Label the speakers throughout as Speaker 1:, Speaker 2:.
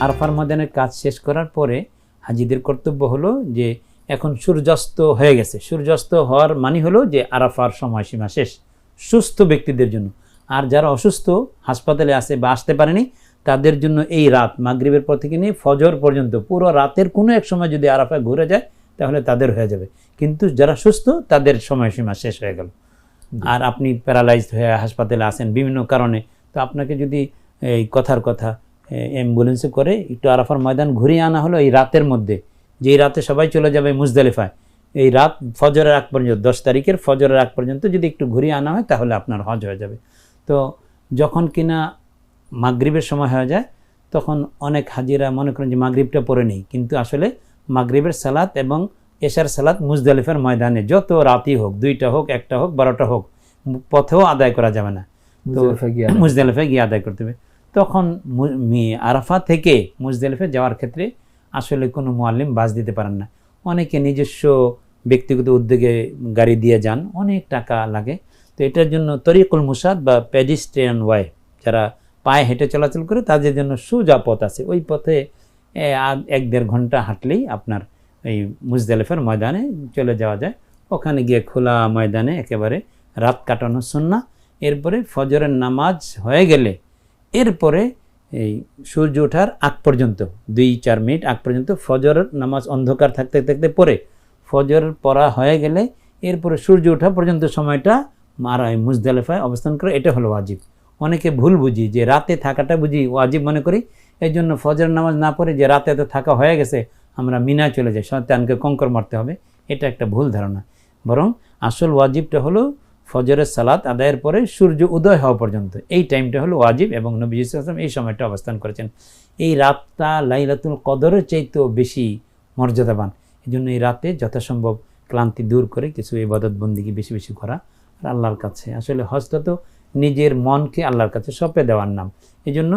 Speaker 1: আরাফার ময়দানের কাজ শেষ করার পরে হাজিদের কর্তব্য হলো যে এখন সূর্যাস্ত হয়ে গেছে, সূর্যাস্ত হওয়ার মানে হলো যে আরাফার সময়সীমা শেষ সুস্থ ব্যক্তিদের জন্য। আর যারা অসুস্থ হাসপাতালে আছে বা আসতে পারেনি তাদের জন্য এই রাত মাগরিবের পর থেকে নিয়ে ফজর পর্যন্ত পুরো রাতের কোনো এক সময় যদি আরাফায় ঘুরে যায় তাহলে তাদের হয়ে যাবে, কিন্তু যারা সুস্থ তাদের সময়সীমা শেষ হয়ে গেল। আর আপনি প্যারালাইজড হয়ে হাসপাতালে আসেন বিভিন্ন কারণে, তো আপনাকে যদি এই কথার কথা অ্যাম্বুলেন্সে করে একটু আরাফার ময়দান ঘুরিয়ে আনা হলো এই রাতের মধ্যে, যেই রাতে সবাই চলে যাবে মুজদালিফায়, এই রাত ফজরের আগ পর্যন্ত 10 তারিখের ফজরের আগ পর্যন্ত যদি একটু ঘুরিয়ে আনা হয় তাহলে আপনার হজ হয়ে যাবে। তো যখন কিনা মাগরিবের সময় হয়ে যায় তখন অনেক হাজিরা মনে করেন যে মাগরিবটা পড়ে নেই, কিন্তু আসলে মাগরিবের সালাত এবং এশার সালাত মুজদালিফার ময়দানে যত রাতই হোক, 2টা হোক, 1টা হোক, 12টা হোক, পথেও আদায় করা যাবে না, তো মুজদালিফায় গিয়ে আদায় করতে হবে। তখন আরাফা থেকে মুজদালিফায় যাওয়ার ক্ষেত্রে আসলে কোনো মুআল্লিম বাস দিতে পারেন না। অনেকে নিজস্ব ব্যক্তিগত উদ্যোগে গাড়ি দিয়ে যান, অনেক টাকা লাগে। তো এটার জন্য তরিকুল মুসাদ বা পেডিস্ট্রিয়ান ওয়ে, যারা পায়ে হেঁটে চলাচল করে তাদের জন্য সোজা পথ আছে, ওই পথে 1-1.5 ঘন্টা হাঁটলেই আপনার এই মুজদালিফার ময়দানে চলে যাওয়া যায়। ওখানে গিয়ে খোলা ময়দানে একেবারে রাত কাটানো সুন্নাহ। এরপরে ফজরের নামাজ হয়ে গেলে এরপরে এই সূর্য ওঠার আগ পর্যন্ত 2-4 মিনিট আগ পর্যন্ত ফজরের নামাজ অন্ধকার থাকতে থাকতে পরে ফজর পড়া হয়ে গেলে এরপরে সূর্য ওঠা পর্যন্ত সময়টা মুজদালিফায় অবস্থান করে, এটা হলো ওয়াজিব। অনেকে ভুল বুঝি যে রাতে থাকাটা বুঝি ওয়াজিব মনে করি, এই জন্য ফজর নামাজ না পড়ে যে রাতে তো থাকা হয়ে গেছে আমরা মিনায় চলে যাই, শয়তানকে কঙ্কর মারতে হবে, এটা একটা ভুল ধারণা। বরং আসল ওয়াজিবটা হলো ফজরের সালাত আদায়ের পরে সূর্য উদয় হওয়া পর্যন্ত, এই টাইমটা হলো ওয়াজিব এবং নবী সাল্লাল্লাহু আলাইহি ওয়াসাল্লাম এই সময়টা অবস্থান করেছেন। এই রাতটা লাইলাতুল কদরের চাইতেও বেশি মর্যাদাবান, এই জন্য এই রাতে যথাসম্ভব ক্লান্তি দূর করে কিছু ইবাদত বন্দেগী বেশি বেশি করা। আর আল্লাহর কাছে আসলে হজটা তো নিজের মনকে আল্লাহর কাছে সঁপে দেওয়ার নাম, এই জন্য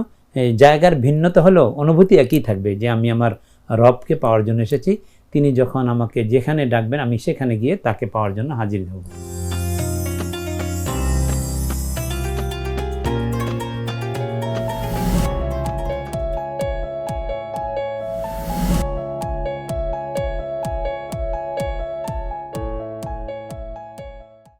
Speaker 1: জায়গার ভিন্নতা হলেও অনুভূতি একই থাকবে যে আমি আমার রবকে পাওয়ার জন্য এসেছি, তিনি যখন আমাকে যেখানে ডাকবেন আমি সেখানে গিয়ে তাকে পাওয়ার জন্য হাজির হব।